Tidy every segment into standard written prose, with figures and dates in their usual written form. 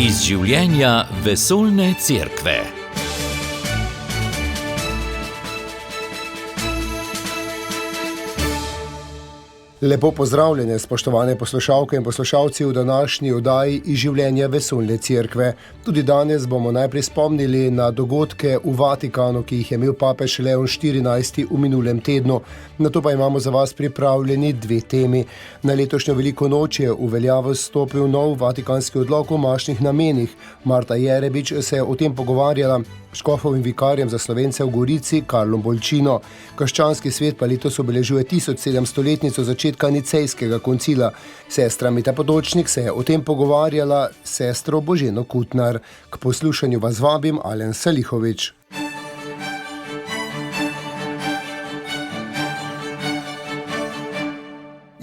Iz življenja vesoljne cerkve. Lepo pozdravljene, spoštovane poslušalke in poslušalci v današnji oddaji Iz življenja vesoljne cerkve. Tudi danes bomo najprej spomnili na dogodke v Vatikanu, ki jih je imel papež Leon XIV v minulem tednu. Nato pa imamo za vas pripravljeni dve temi. Na letošnjo veliko noč je v veljavo stopil nov vatikanski odlok o mašnih namenih. Marta Jerebič se je o tem pogovarjala s škofovim vikarjem za Slovence v Gorici, Karlom Bolčino. Krščanski svet pa letos obeležuje 1700-letnico začetka Nicejskega koncila. Sestra Mita Potočnik se je o tem pogovarjala s sestro Boženo Kutnar. K poslušanju vas vabim, Alen Salihovič.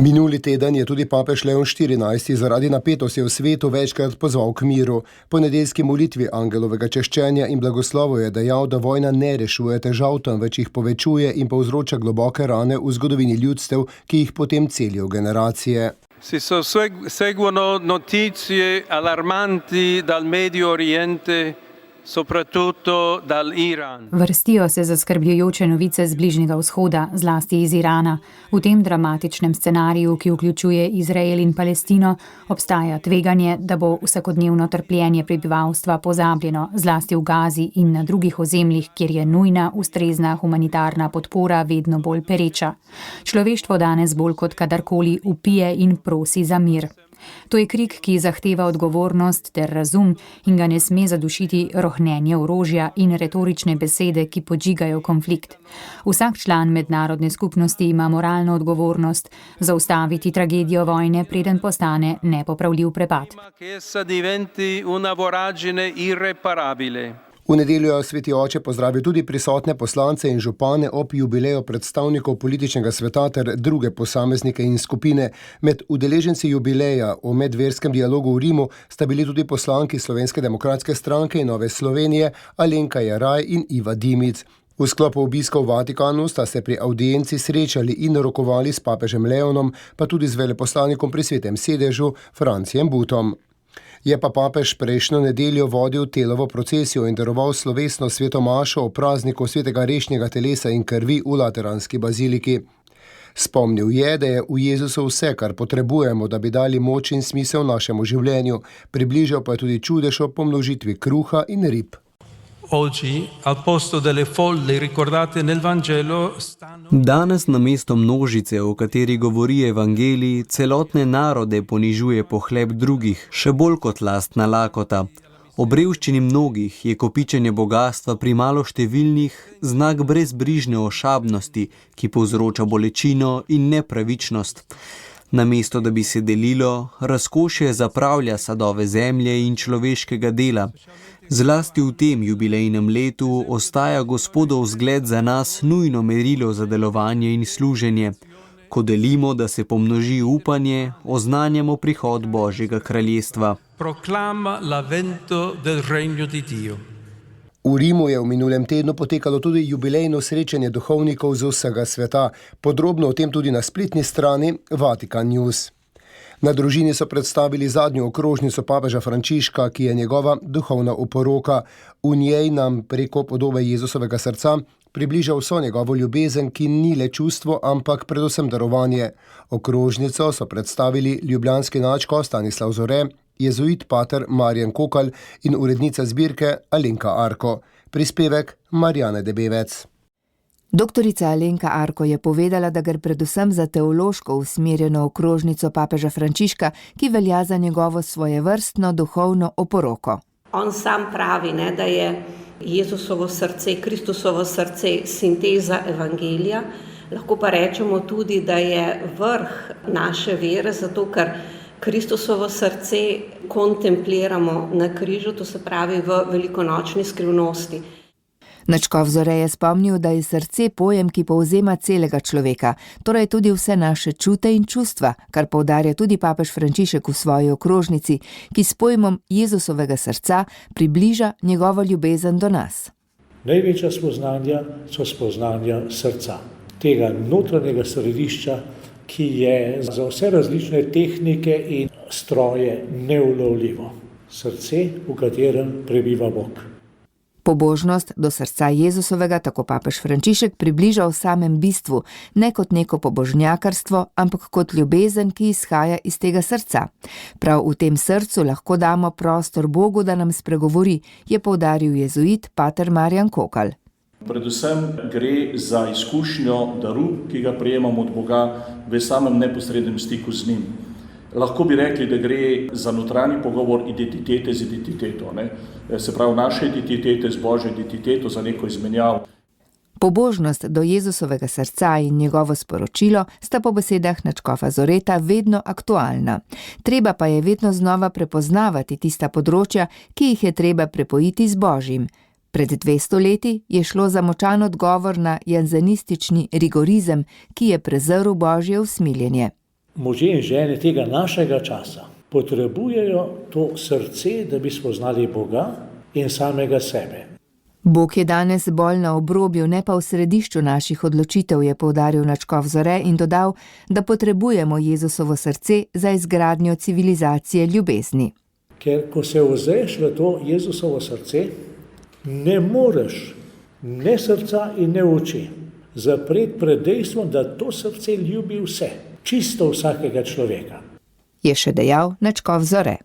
Minuli teden je tudi papež Leon XIV zaradi napetosti v svetu večkrat pozval k miru. Po nedeljski molitvi angelovega češčenja in blagoslovu je dejal, da vojna ne rešuje težav, temveč jih povečuje in povzroča globoke rane v zgodovini ljudstev, ki jih potem celijo generacije. Si seguono notizie allarmanti dal Medio Oriente, soprattutto dal Iran. Vrstijo se zaskrbljujoče novice z Bližnjega vzhoda, zlasti iz Irana. V tem dramatičnem scenariju, ki vključuje Izrael in Palestino, obstaja tveganje, da bo vsakodnevno trpljenje prebivalstva pozabljeno, zlasti v Gazi in na drugih ozemljih, kjer je nujna, ustrezna humanitarna podpora vedno bolj pereča. Človeštvo danes bolj kot kadarkoli vpije in prosi za mir. To je krik, ki zahteva odgovornost ter razum in ga ne sme zadušiti rohnenje orožja in retorične besede, ki podžigajo konflikt. Vsak član mednarodne skupnosti ima moralno odgovornost zaustaviti tragedijo vojne, preden postane nepopravljiv prepad. V nedeljo je sveti oče pozdravil tudi prisotne poslance in župane ob jubileju predstavnikov političnega sveta ter druge posameznike in skupine. Med udeleženci jubileja o medverskem dialogu v Rimu sta bili tudi poslanki Slovenske demokratske stranke in Nove Slovenije Alenka Jeraj in Iva Dimic. V sklopu obiska v Vatikanu sta se pri avdienci srečali in rokovali s papežem Leonom, pa tudi z veleposlanikom pri Svetem sedežu Francijem Butom. Je pa papež prejšnjo nedeljo vodil telovo procesijo in daroval slovesno sveto mašo o prazniku svetega rešnjega telesa in krvi v Lateranski baziliki. Spomnil je, da je v Jezusu vse, kar potrebujemo, da bi dali moč in smisel našemu življenju. Približal pa je tudi čudež o pomnožitvi kruha in rib. Danes namesto množice, o kateri govori evangelij, celotne narode ponižuje pohleb drugih, še bolj kot lastna lakota. Ob revščini mnogih je kopičenje bogastva pri malo številnih znak brezbrižne ošabnosti, ki povzroča bolečino in nepravičnost. Namesto da bi se delilo, razkošje zapravlja sadove zemlje in človeškega dela. Zlasti v tem jubilejnem letu ostaja Gospodov vzgled za nas nujno merilo za delovanje in služenje. Ko delimo, da se pomnoži upanje, oznanjamo prihod Božjega kraljestva. V Rimu je v minulem tednu potekalo tudi jubilejno srečanje duhovnikov z vsega sveta. Podrobno o tem tudi na spletni strani Vatikan News. Na družini so predstavili zadnjo okrožnico papeža Frančiška, ki je njegova duhovna oporoka. V njej nam preko podobe Jezusovega srca približa vso njegovo ljubezen, ki ni le čustvo, ampak predvsem darovanje. Okrožnico so predstavili ljubljanski nadškof Stanislav Zore, jezuit pater Marjan Kokalj in urednica zbirke Alenka Arko. Prispevek Marjane Debevec. Doktorica Alenka Arko je povedala, da gre predvsem za teološko usmerjeno okrožnico papeža Frančiška, ki velja za njegovo svojevrstno duhovno oporoko. On sam pravi, da je Jezusovo srce, Kristusovo srce sinteza evangelija. Lahko pa rečemo tudi, da je vrh naše vere, zato ker Kristusovo srce kontempliramo na križu, to se pravi v velikonočni skrivnosti. Nadškof Zore je spomnil, da je srce pojem, ki povzema celega človeka, torej tudi vse naše čute in čustva, kar poudarja tudi papež Frančišek v svoji okrožnici, ki s pojmom Jezusovega srca približa njegovo ljubezen do nas. Največja spoznanja so spoznanja srca, tega notranjega središča, ki je za vse različne tehnike in stroje neulovljivo. Srce, v katerem prebiva Bog. Pobožnost do srca Jezusovega tako papež Frančišek približa v samem bistvu, ne kot neko pobožnjakarstvo, ampak kot ljubezen, ki izhaja iz tega srca. Prav v tem srcu lahko damo prostor Bogu, da nam spregovori, je poudaril jezuit pater Marjan Kokal. Predvsem gre za izkušnjo daru, ki ga prejemamo od Boga v samem neposrednem stiku z njim. Lahko bi rekli, da gre za notranji pogovor identitete z identiteto. Se pravi, naše identitete z Božjo identiteto za neko izmenjavo. Pobožnost do Jezusovega srca in njegovo sporočilo sta po besedah nadškofa Zoreta vedno aktualna. Treba pa je vedno znova prepoznavati tista področja, ki jih je treba prepojiti z Božjim. Pred 200 leti je šlo za močan odgovor na janzenistični rigorizem, ki je prezrl Božje usmiljenje. Možje in žene tega našega časa potrebujejo to srce, da bi spoznali Boga in samega sebe. Bog je danes bolj na obrobju, ne pa v središču naših odločitev, je poudaril nadškof Zore in dodal, da potrebujemo Jezusovo srce za izgradnjo civilizacije ljubezni. Ker ko se ozreš v to Jezusovo srce, ne moreš ne srca in ne oči zapreti pred dejstvom, da to srce ljubi vse. Čisto vsakega človeka. Je še dejal nadškof Zore.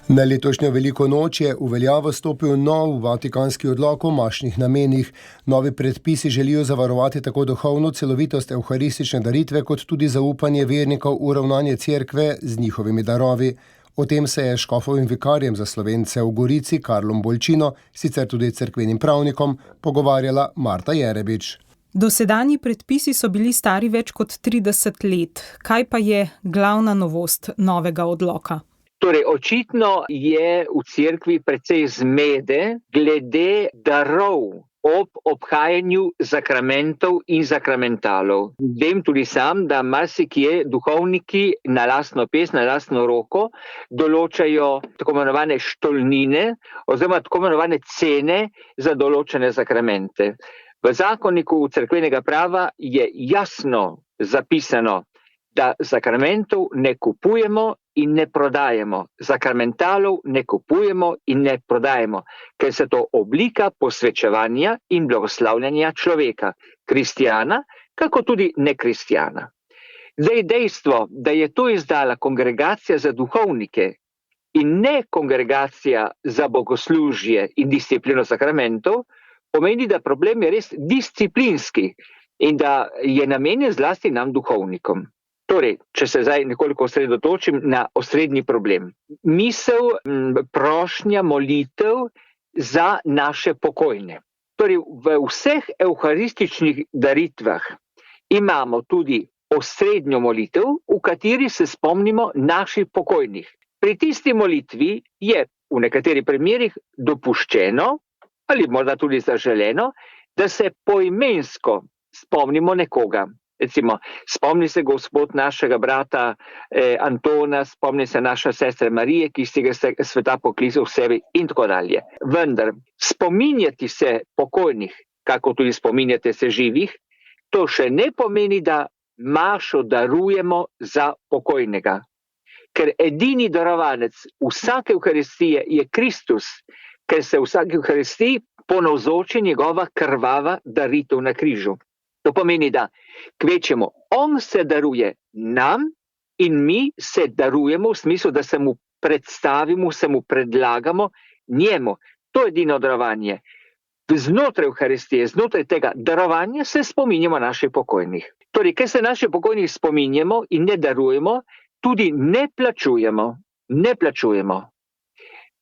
Na letošnjo veliko noč je v veljavo stopil nov vatikanski odlok o mašnih namenih. Novi predpisi želijo zavarovati tako duhovno celovitost evharistične daritve, kot tudi zaupanje vernikov v ravnanje cerkve z njihovimi darovi. O tem se je s škofovim vikarjem za Slovence v Gorici, Karlom Bolčino, sicer tudi cerkvenim pravnikom, pogovarjala Marta Jerebič. Dosedanji predpisi so bili stari več kot 30 let. Kaj pa je glavna novost novega odloka? Torej, očitno je v cerkvi precej zmede glede darov ob obhajanju sakramentov in sakramentalov. Vem tudi sam, da marsikje duhovniki na lastno pest, na lastno roko določajo tako imenovane štolnine oziroma tako imenovane cene za določene sakramente. V zakoniku cerkvenega prava je jasno zapisano, da sakramentov ne kupujemo in ne prodajemo. Sakramentalov ne kupujemo in ne prodajemo, ker se to oblika posvečevanja in blagoslavljanja človeka, kristjana, kako tudi nekristjana. Zdaj dejstvo, da je to izdala kongregacija za duhovnike in ne kongregacija za bogoslužje in disciplino sakramentov, pomeni, da problem je res disciplinski in da je namenjen zlasti nam duhovnikom. Torej, če se zdaj nekoliko osredotočim na osrednji problem. Misel, prošnja, molitev za naše pokojne. Torej, v vseh evharističnih daritvah imamo tudi osrednjo molitev, v kateri se spomnimo naših pokojnih. Pri tisti molitvi je v nekaterih primerih dopuščeno ali morda tudi zaželeno, da se poimensko spomnimo nekoga. Recimo, spomni se Gospod našega brata Antona, spomni se naša sestra Marije, ki si ga sveta poklical v sebi in tako dalje. Vendar, spominjati se pokojnih, kako tudi spominjate se živih, to še ne pomeni, da mašo darujemo za pokojnega. Ker edini darovanec vsake evharistije je Kristus, ker se vsake evharistiji ponavzoči njegova krvava daritev na križu. To pomeni, da kvečemo, on se daruje nam in mi se darujemo v smislu, da se mu predstavimo, se mu predlagamo njemu. To je edino darovanje. Znotraj evharistije, znotraj tega darovanja se spominjamo naših pokojnih. Torej, ker se naših pokojnih spominjamo in ne darujemo, tudi ne plačujemo. Ne plačujemo.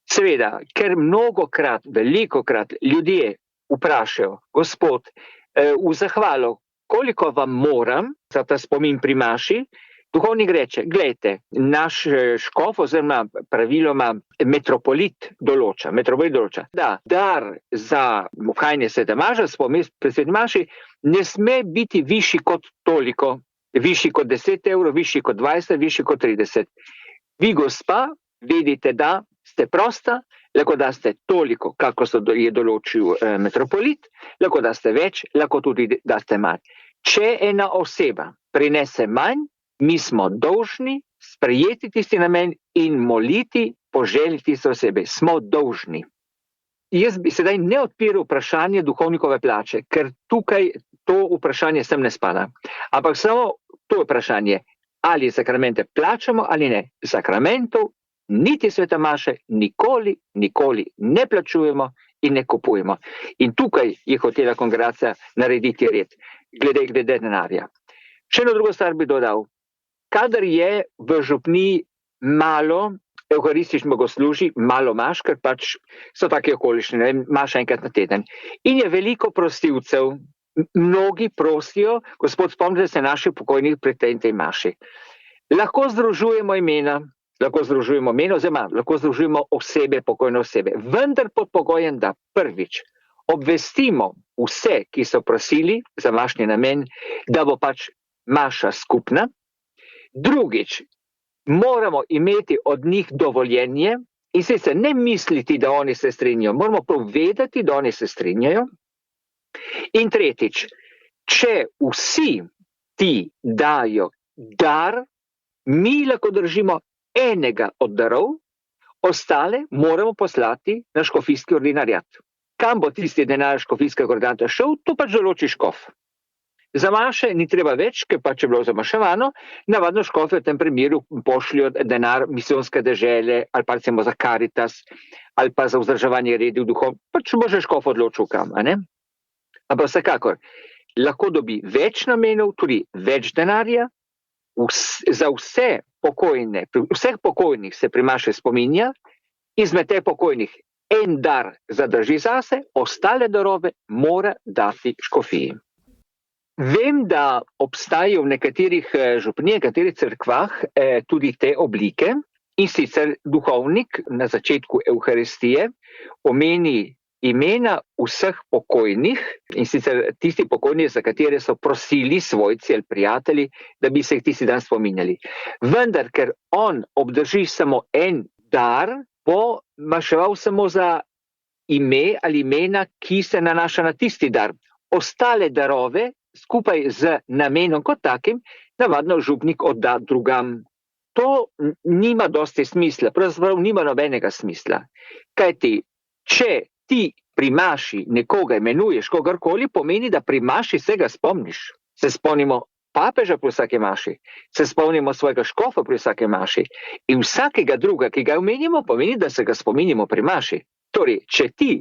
Seveda, ker mnogokrat, velikokrat ljudje vprašajo, Gospod, v zahvalo, koliko vam moram za ta spomin pri maši, duhovnik reče, gledajte, naš škof oziroma praviloma metropolit določa, da dar za obhajanje svete maše, spomin pri sveti maši, ne sme biti višji kot toliko, višji kot 10 evrov, višji kot 20, višji kot 30. Vi, gospa, vedite, da ste prosta, lahko da ste toliko, kako je določil metropolit, lahko da ste več, lahko tudi da ste manj. Če ena oseba prinese manj, mi smo dolžni sprejeti tisti namen in moliti po želji tiste osebe. Smo dolžni. Jaz bi sedaj ne odpiral vprašanje duhovnikove plače, ker tukaj to vprašanje sem ne spada. Ampak samo to vprašanje, ali sakramente plačamo ali ne. Sakramentov niti sveta maše nikoli ne plačujemo in ne kupujemo. In tukaj je hotela kongregacija narediti red, glede denarja. Še eno drugo stvar bi dodal. Kadar je v župniji malo evharističnih bogoslužij, malo maš, ker pač so take okoliščine, maša enkrat na teden. In je veliko prostivcev, mnogi prosijo, Gospod, spomnite se naših pokojnih pri tej maši. Lahko združujemo imena, oziroma lahko združujemo osebe, pokojne osebe, vendar pod pogojem, da prvič obvestimo vse, ki so prosili za mašni namen, da bo pač maša skupna. Drugič, moramo imeti od njih dovoljenje in sicer ne misliti, da oni se strinjajo, moramo povedati, da oni se strinjajo. In tretjič, če vsi ti dajo dar, mi lahko držimo enega od darov, ostale moramo poslati na škofijski ordinariat. Kam bo tisti denar škofijskega ordinariata šel, to pač določi škof. Za maše ni treba več, ker pač je bilo zamaševano, navadno škofe v tem primeru pošljajo denar misijonske dežele, ali pa recimo za Karitas, ali pa za vzdrževanje redi v duhov, pač bo že škof odločil kam, a ne? Ampak vsekakor, lahko dobi več namenov, tudi več denarja, za vse pokojne, vseh pokojnih se pri maši spominja, izmed teh pokojnih en dar zadrži zase, ostale darove mora dati škofiji. Vem, da obstajajo v nekaterih župnijah, nekaterih cerkvah tudi te oblike, in sicer duhovnik na začetku Evharistije omeni imena vseh pokojnih, in sicer tisti pokojni, za katere so prosili svojci ali prijatelji, da bi se jih tisti dan spominjali. Vendar, ker on obdrži samo en dar, bo maševal samo za ime ali imena, ki se nanaša na tisti dar. Ostale darove skupaj z namenom kot takim, navadno župnik odda drugam. To nima dosti smisla, pravzaprav nima nobenega smisla. Kajti, če ti pri maši nekoga imenuješ kogarkoli, pomeni, da pri maši se ga spomniš. Se spomnimo papeža pri vsake maši, se spomnimo svojega škofa pri vsake maši in vsakega druga, ki ga omenimo, pomeni, da se ga spominjamo pri maši. Torej, če ti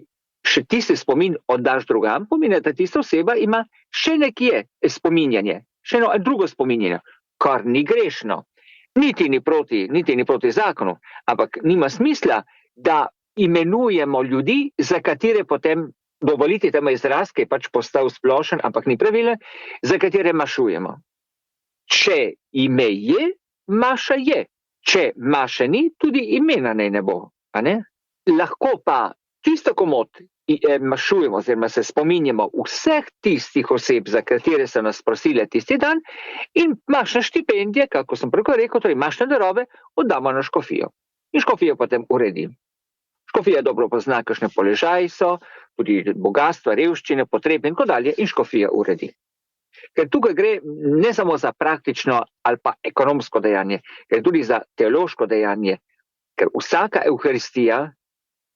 še tisti spomin oddaš drugam, pomeni, da tista oseba ima še nekje spominjanje, še eno drugo spominjanje, kar ni grešno. Niti ni proti zakonu, ampak nima smisla, da imenujemo ljudi, za katere potem, dovolite temu izraz, ki je pač postal splošen, ampak ni pravilen, za katere mašujemo. Če ime je, maša je. Če maša ni, tudi imena ne bo. A ne? Lahko pa čisto komot mašujemo, oziroma se spominjamo vseh tistih oseb, za katere so nas prosile tisti dan, in mašne štipendije, kako sem preko rekel, torej mašne darove, oddamo na škofijo. In škofijo potem uredi. Škofija dobro pozna, kakšne položaji so, tudi bogatstva, revščine, potrebe in tako dalje, in škofija uredi. Ker tukaj gre ne samo za praktično ali pa ekonomsko dejanje, ker tudi za teološko dejanje, ker vsaka Evharistija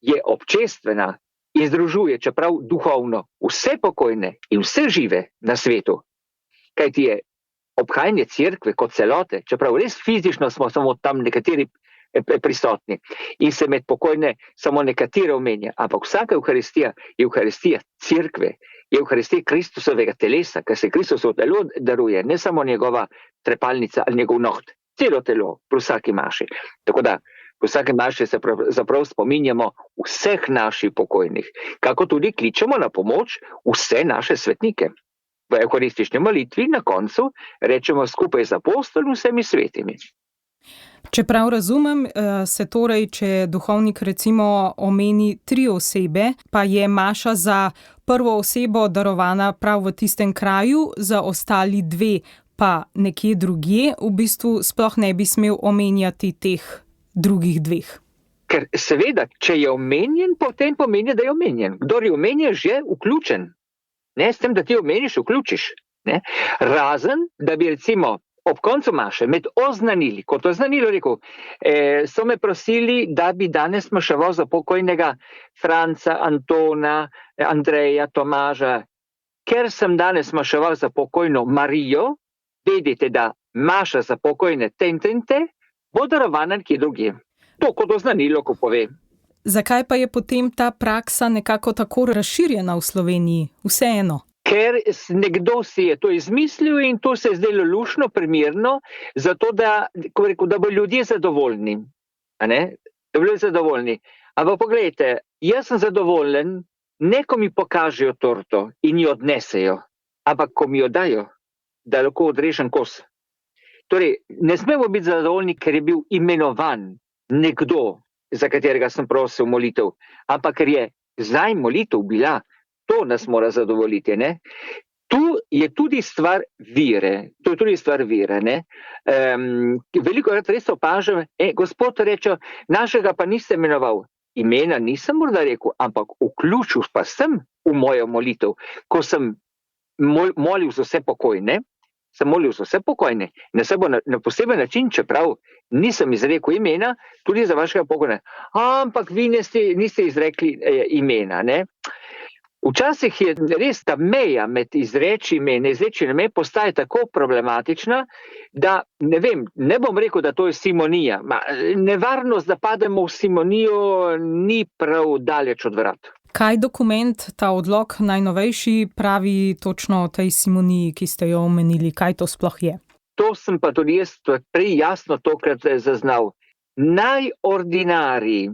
je občestvena in združuje, čeprav duhovno, vse pokojne in vse žive na svetu. Kajti je obhajanje cerkve kot celote, čeprav res fizično smo samo tam nekateri prisotni in se med pokojne samo nekatere omenja, ampak vsaka Evharistija je Evharistija cerkve, je Evharistija Kristusovega telesa, ker se Kristusovo telo daruje, ne samo njegova trepalnica ali njegov noht, celo telo pri vsaki maši. Tako da pri vsaki maši se zaprav spominjamo vseh naših pokojnih, kako tudi kličemo na pomoč vse naše svetnike. V evharistični molitvi na koncu rečemo skupaj z apostoli vsemi svetimi. Če prav razumem, se torej, če duhovnik recimo omeni 3 osebe, pa je maša za prvo osebo darovana prav v tistem kraju, za ostali 2 pa nekje drugje, v bistvu sploh ne bi smel omenjati teh drugih 2. Ker seveda, če je omenjen, potem pomeni, da je omenjen. Kdor je omenjen, že vključen. Ne s tem, da ti omeniš, vključiš. Ne? Razen, da bi recimo ob koncu maše med oznanili, kot oznanilo rekel, so me prosili, da bi danes maševal za pokojnega Franca, Antona, Andreja, Tomaža. Ker sem danes maševal za pokojno Marijo, vedite, da maša za pokojne te, bo darovana nekje drugje. To kot oznanilo, ko pove. Zakaj pa je potem ta praksa nekako tako razširjena v Sloveniji? Vseeno. Ker nekdo si je to izmislil in to se je zdelo lušno, primerno, zato da, ko rekel, da bo ljudje zadovoljni. A ne? Da bo ljudje zadovoljni. Ampak pogledajte, jaz sem zadovoljen, ne ko mi pokažejo torto in jo odnesejo, ampak ko mi jo dajo, da lahko odrežem kos. Torej, ne smemo biti zadovoljni, ker je bil imenovan nekdo, za katerega sem prosil molitev, ampak ker je zdaj molitev bila. To nas mora zadovoljiti. Ne? Tu je tudi stvar vire. To je tudi stvar vire. Ne? Veliko krat res opažam, gospod reče, našega pa niste imenoval. Imena nisem morda rekel, ampak vključil pa sem v mojo molitev. Ko sem molil za vse pokojne, na poseben način, čeprav nisem izrekel imena, tudi za vašega pokojne. Ampak vi niste izrekli imena. Ne? Včasih je res ta meja med izreči ime in izreči ime postaje tako problematična, da ne bom rekel, da to je simonija. Nevarnost, da pademo v simonijo, ni prav daleč od vrat. Kaj dokument, ta odlok najnovejši, pravi točno o tej simoniji, ki ste jo omenili? Kaj to sploh je? To sem pa tudi jaz prej jasno tokrat zaznal. Najordinari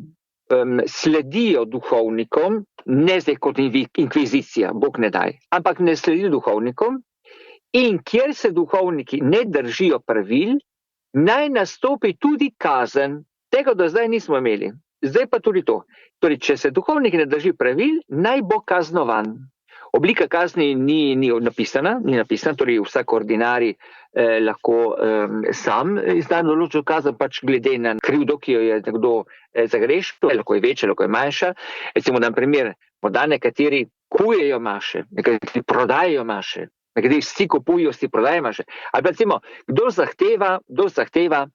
sledijo duhovnikom, ne zdaj kot inkvizicija, Bog ne daj, ampak ne sledijo duhovnikom in kjer se duhovniki ne držijo pravil, naj nastopi tudi kazen. Tega do zdaj nismo imeli, zdaj pa tudi to. Torej, če se duhovnik ne drži pravil, naj bo kaznovan. Oblika kazni ni napisana, torej vsak ordinari lahko sam izda določeno kazen, pač glede na krivdo, ki jo je nekdo zagrešil, lahko je večja, lahko je manjša. Recimo, na primer, morda nekateri kujejo maše, nekateri prodajajo maše, nekateri vsi kupujo, vsi prodajajo maše. Ali recimo, kdo zahteva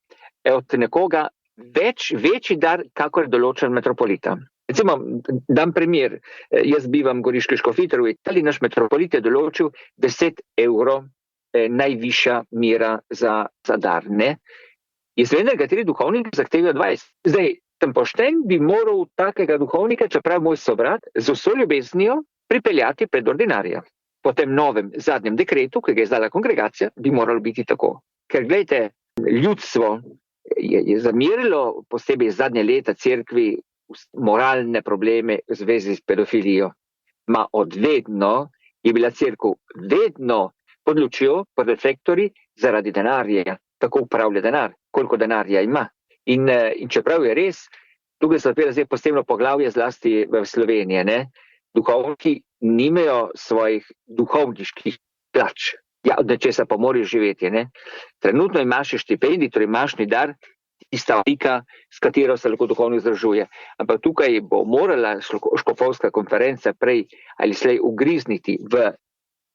od nekoga večji dar, kakor je določen metropolita. Recimo, dam primer, jaz bivam v Goriški škofiji, v Italiji, naš metropolit je določil 10 evrov najvišja mera za dar. Ne? Jaz vem, da nekateri duhovniki zahtevajo 20. Zdaj, tem pošten bi moral takega duhovnika, čeprav moj sobrat, z vso ljubeznijo pripeljati pred ordinarja. Po tem novem zadnjem dekretu, ki ga je izdala kongregacija, bi moralo biti tako. Ker gledajte, ljudstvo je zamerilo posebej zadnje leta cerkvi moralne probleme v zvezi s pedofilijo. Odvedno je bila cerkev vedno pod lučjo, pod reflektorji zaradi denarja. Tako upravlja denar, koliko denarja ima. In čeprav je res, tukaj se odpira zdaj posebno poglavje zlasti v Sloveniji, ne? Duhovniki nimajo svojih duhovniških plač. Ja, od nečesa pa morajo živeti. Ne? Trenutno imaš štipendij, torej imašni dar, tista oblika, s katero se lahko duhovnik združuje. Ampak tukaj bo morala škofovska konferenca prej ali slej ugrizniti v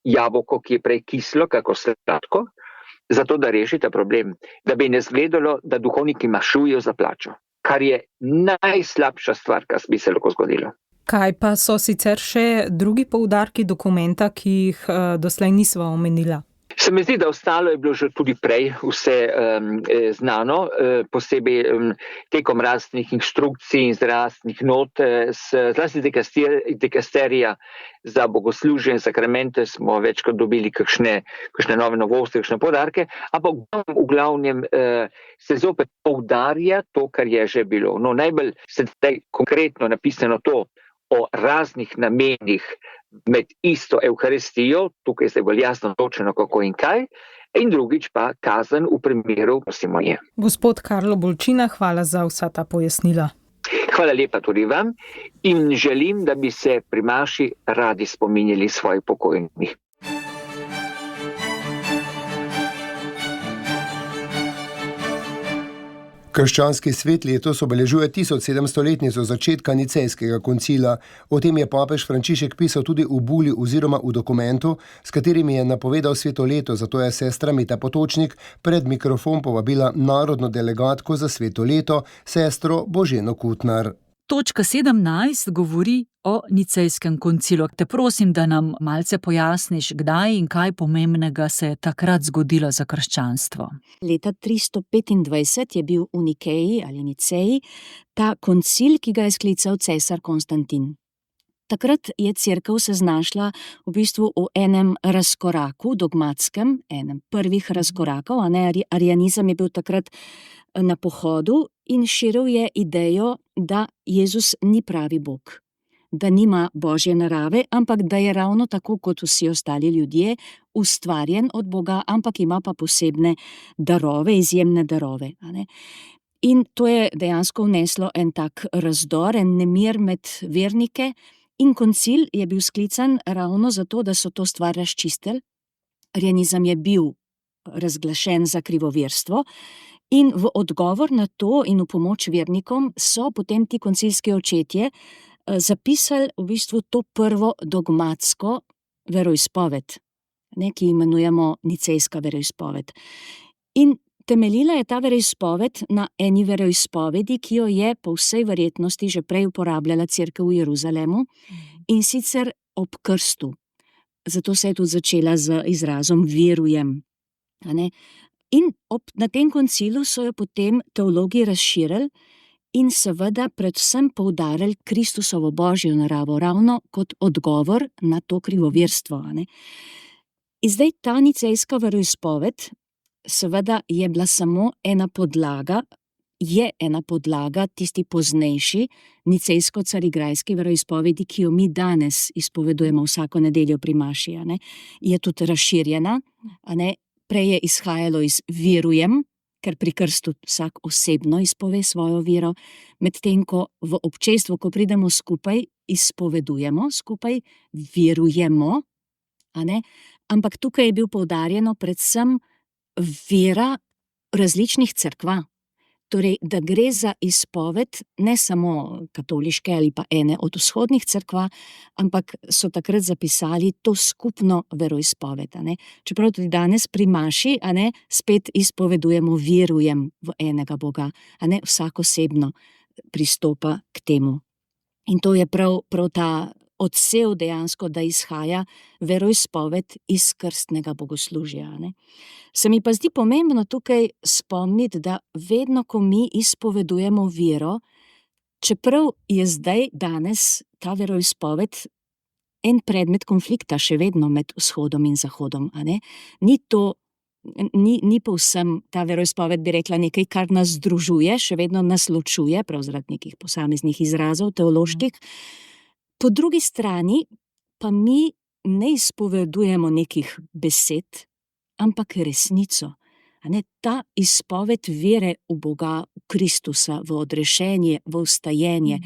jabolko, ki je prej kislo, kako sladko, zato da reši ta problem. Da bi ne zgledalo, da duhovniki mašujejo za plačo, kar je najslabša stvar, kar bi se lahko zgodilo. Kaj pa so sicer še drugi poudarki dokumenta, ki jih doslej nisva omenila? Se mi zdi, da ostalo je bilo že tudi prej vse znano, posebej tekom raznih inštrukcij in raznih not, zlasti dikasterija za bogoslužje in sakramente smo večkrat dobili kakšne nove novosti, kakšne poudarke, ampak v glavnem se zopet poudarja to, kar je že bilo. No, najbolj sedaj konkretno napisano to o raznih namenih med isto Evharistijo, tukaj se je bolj jasno točeno kako in kaj, in drugič pa kazen v primeru simonije. Gospod Karlo Bolčina, hvala za vsa ta pojasnila. Hvala lepa tudi vam in želim, da bi se pri maši radi spominjali svojih pokojnih. Krščanski svet letos obeležuje 1700-letnico začetka Nicejskega koncila. O tem je papež Frančišek pisal tudi v buli oziroma v dokumentu, s katerim je napovedal sveto leto, zato je sestra Mita Potočnik pred mikrofon povabila narodno delegatko za sveto leto, sestro Boženo Kutnar. Točka 17 govori o Nicejskem koncilu. Te prosim, da nam malce pojasniš, kdaj in kaj pomembnega se je takrat zgodilo za krščanstvo. Leta 325 je bil v Nikeji ali Niceji ta koncil, ki ga je sklical cesar Konstantin. Takrat je cerkev se znašla v bistvu v enem razkoraku dogmatskem, enem prvih razkorakov, arianizem je bil takrat na pohodu in širil je idejo, da Jezus ni pravi Bog, da nima božje narave, ampak da je ravno tako kot vsi ostali ljudje ustvarjen od Boga, ampak ima pa posebne darove, izjemne darove. In to je dejansko vneslo en tak razdor, en nemir med vernike in koncil je bil sklican ravno zato, da so to stvar razčistili. Arianizem je bil razglašen za krivoverstvo. In v odgovor na to in v pomoč vernikom so potem ti koncilski očetje zapisali v bistvu to prvo dogmatsko veroizpoved, ki imenujemo nicejska veroizpoved. In temeljila je ta veroizpoved na eni veroizpovedi, ki jo je po vsej verjetnosti že prej uporabljala cerkev v Jeruzalemu, in sicer ob krstu. Zato se je tudi začela z izrazom verujem. In na tem koncilu so jo potem teologi razširili in seveda predvsem poudarili Kristusovo božjo naravo, ravno kot odgovor na to krivoverstvo. In zdaj ta nicejska veroizpoved seveda je bila samo ena podlaga tisti poznejši nicejsko-carigrajski veroizpovedi, ki jo mi danes izpovedujemo vsako nedeljo pri maši. Je tudi razširjena, prej je izhajalo iz verujem, ker pri krstu vsak osebno izpove svojo vero, medtem ko v občestvu, ko pridemo skupaj, izpovedujemo skupaj, verujemo, ampak tukaj je bil poudarjeno predvsem vera različnih cerkva. Torej, da gre za izpoved ne samo katoliške ali pa ene od vzhodnih cerkva, ampak so takrat zapisali to skupno veroizpoved. Čeprav tudi danes pri maši spet izpovedujemo verujem v enega Boga, vsak osebno pristopa k temu. In to je prav ta odsev dejansko, da izhaja veroizpoved iz krstnega bogoslužja. Se mi pa zdi pomembno tukaj spomniti, da vedno, ko mi izpovedujemo vero, čeprav je zdaj danes ta veroizpoved en predmet konflikta še vedno med vzhodom in zahodom. Ni povsem ta veroizpoved, bi rekla, nekaj, kar nas združuje, še vedno nas ločuje, prav zaradi nekih posameznih izrazov teoloških. Po drugi strani pa mi ne izpovedujemo nekih besed, ampak resnico. Ta izpoved vere v Boga, v Kristusa, v odrešenje, v vstajenje,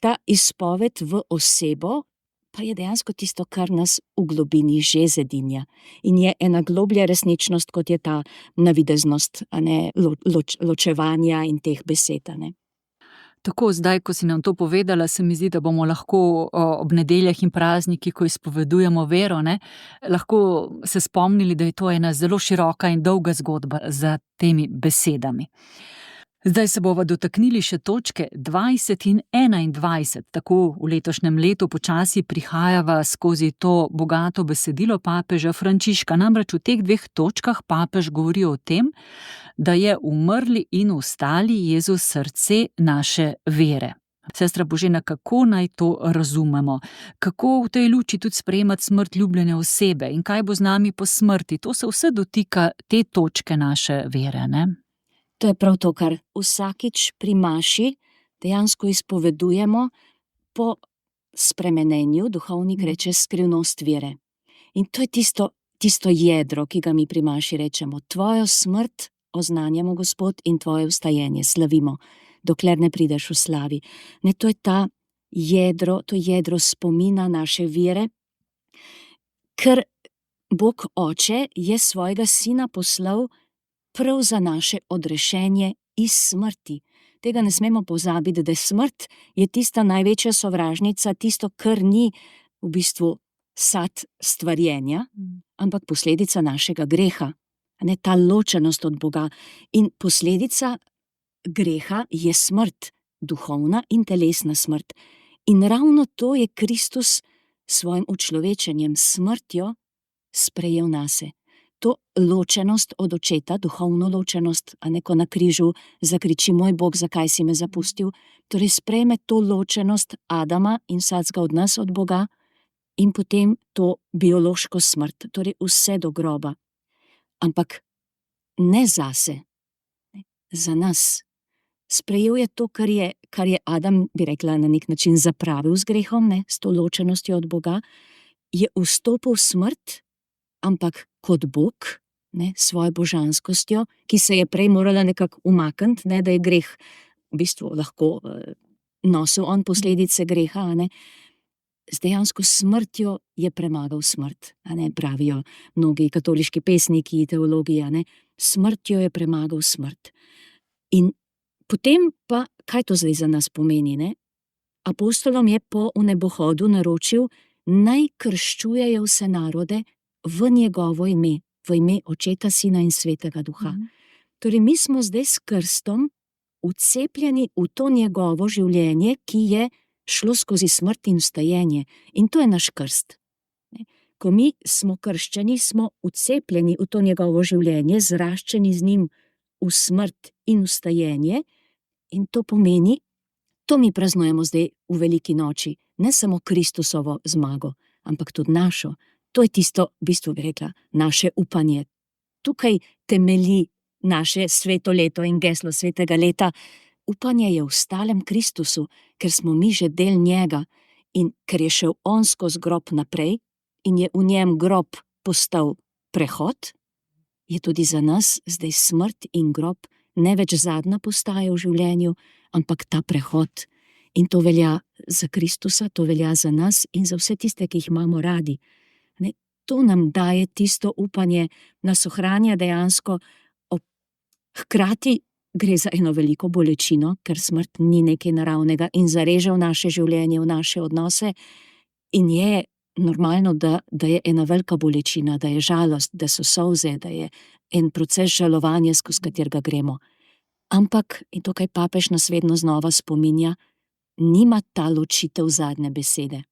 ta izpoved v osebo pa je dejansko tisto, kar nas v globini že zedinja. In je ena globlja resničnost, kot je ta navideznost, ločevanja in teh besed. Tako, zdaj, ko si nam to povedala, se mi zdi, da bomo lahko ob nedeljah in praznikih, ko izpovedujemo vero, lahko se spomnili, da je to ena zelo široka in dolga zgodba za temi besedami. Zdaj se bova dotaknili še točke 20 in 21. Tako v letošnjem letu počasi prihajava skozi to bogato besedilo papeža Frančiška. Namreč v teh dveh točkah papež govori o tem, da je umrli in vstali Jezus srce naše vere. Sestra Božena, kako naj to razumemo? Kako v tej luči tudi sprejemati smrt ljubljene osebe in kaj bo z nami po smrti? To se vse dotika te točke naše vere, To je prav to, kar vsakič pri maši dejansko izpovedujemo po spremenenju, duhovnik reče skrivnost vere. In to je tisto jedro, ki ga mi pri maši rečemo. Tvojo smrt oznanjamo, Gospod, in tvoje vstajenje slavimo, dokler ne prideš v slavi. To je to jedro spomina naše vere, ker Bog Oče je svojega sina poslal prav za naše odrešenje iz smrti. Tega ne smemo pozabiti, da smrt je tista največja sovražnica, tisto, kar ni v bistvu sad stvarjenja, ampak posledica našega greha, ne ta ločenost od Boga. In posledica greha je smrt, duhovna in telesna smrt. In ravno to je Kristus svojim učlovečenjem, smrtjo sprejel nase. To ločenost od očeta, duhovno ločenost, a ne ko na križu zakriči: moj Bog, zakaj si me zapustil? Torej sprejme to ločenost Adama in vsakega od nas od Boga in potem to biološko smrt, torej vse do groba. Ampak ne zase, za nas. Sprejel je to, kar je Adam, bi rekla, na nek način zapravil z grehom, s to ločenostjo od Boga, je vstopil v smrt, ampak kot Bog, svojo božanskostjo, ki se je prej morala nekako umakniti, da je greh v bistvu lahko nosil on posledice greha, z dejansko smrtjo je premagal smrt, pravijo mnogi katoliški pesniki, teologi, smrtjo je premagal smrt. In potem pa, kaj to zdaj za nas pomeni, Apostolom je po nebohodu naročil, naj krščujejo vse narode v njegovo ime, v ime Očeta, Sina in Svetega Duha. Torej, mi smo zdaj s krstom vcepljeni v to njegovo življenje, ki je šlo skozi smrt in vstajenje. In to je naš krst. Ko mi smo krščeni, smo vcepljeni v to njegovo življenje, zraščeni z njim v smrt in vstajenje. In to pomeni, to mi praznujemo zdaj v veliki noči, ne samo Kristusovo zmago, ampak tudi našo. To je tisto, v bistvu bi rekla, naše upanje. Tukaj temelji naše sveto leto in geslo svetega leta. Upanje je v stalem Kristusu, ker smo mi že del njega in ker je šel on skozi grob naprej in je v njem grob postal prehod, je tudi za nas zdaj smrt in grob ne več zadnja postaja v življenju, ampak ta prehod. In to velja za Kristusa, to velja za nas in za vse tiste, ki jih imamo radi. To nam daje tisto upanje, nas ohranja dejansko. Hkrati gre za eno veliko bolečino, ker smrt ni nekaj naravnega in zareže v naše življenje, v naše odnose. In je normalno, da je ena velika bolečina, da je žalost, da so solze, da je en proces žalovanja, skozi katerega gremo. Ampak, in to, kaj papež nas vedno znova spominja, nima ta ločitev zadnje besede.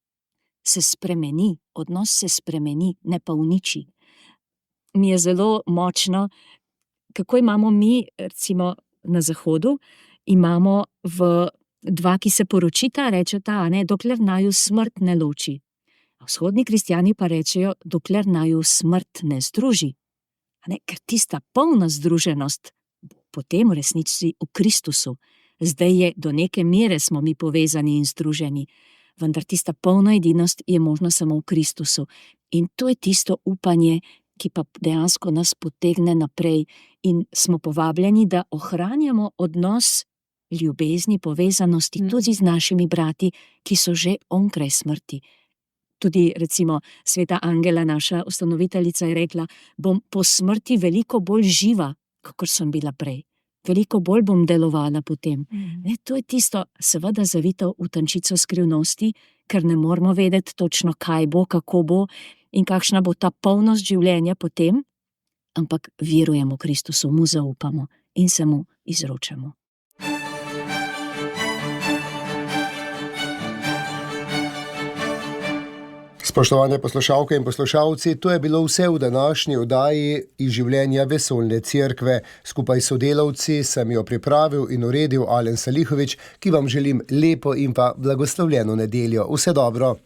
Se spremeni, odnos se spremeni, ne pa uniči. Mi je zelo močno, kako imamo mi, recimo na Zahodu, imamo dva, ki se poročita, rečeta, dokler naju smrt ne loči. Vzhodni kristjani pa rečejo, dokler naju smrt ne združi. Ker tista polna združenost potem v resnici v Kristusu. Zdaj je do neke mere smo mi povezani in združeni, vendar tista polna edinost je možna samo v Kristusu. In to je tisto upanje, ki pa dejansko nas potegne naprej in smo povabljeni, da ohranjamo odnos ljubezni, povezanosti tudi z našimi brati, ki so že onkraj smrti. Tudi recimo sveta Angela, naša ustanoviteljica, je rekla, bom po smrti veliko bolj živa, kakor sem bila prej. Veliko bolj bom delovala potem. To je tisto, seveda zavito v tančico skrivnosti, ker ne moramo vedeti točno, kaj bo, kako bo in kakšna bo ta polnost življenja potem, ampak verujemo Kristusu, mu zaupamo in se mu izročamo. Spoštovane poslušalke in poslušalci, to je bilo vse v današnji oddaji iz življenja Vesoljne cerkve. Skupaj s sodelavci sem jo pripravil in uredil Alen Salihović, ki vam želim lepo in pa blagoslovljeno nedeljo. Vse dobro.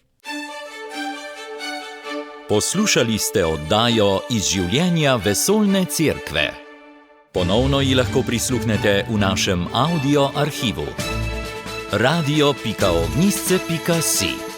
Poslušali ste oddajo iz življenja Vesoljne cerkve. Ponovno ji lahko prisluhnete v našem audio arhivu. radio.ognisce.si